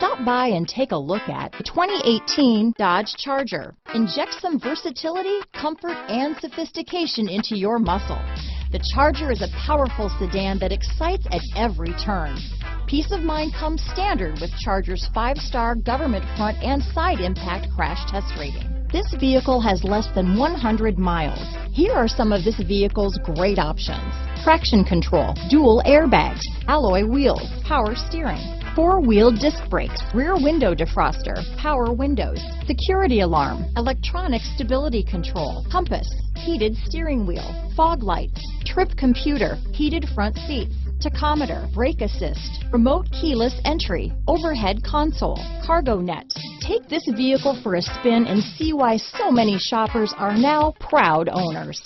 Stop by and take a look at the 2018 Dodge Charger. Inject some versatility, comfort, and sophistication into your muscle. The Charger is a powerful sedan that excites at every turn. Peace of mind comes standard with Charger's 5-star government front and side impact crash test rating. This vehicle has less than 100 miles. Here are some of this vehicle's great options: traction control, dual airbags, alloy wheels, power steering, 4-wheel disc brakes, rear window defroster, power windows, security alarm, electronic stability control, compass, heated steering wheel, fog lights, trip computer, heated front seats, tachometer, brake assist, remote keyless entry, overhead console, cargo net. Take this vehicle for a spin and see why so many shoppers are now proud owners.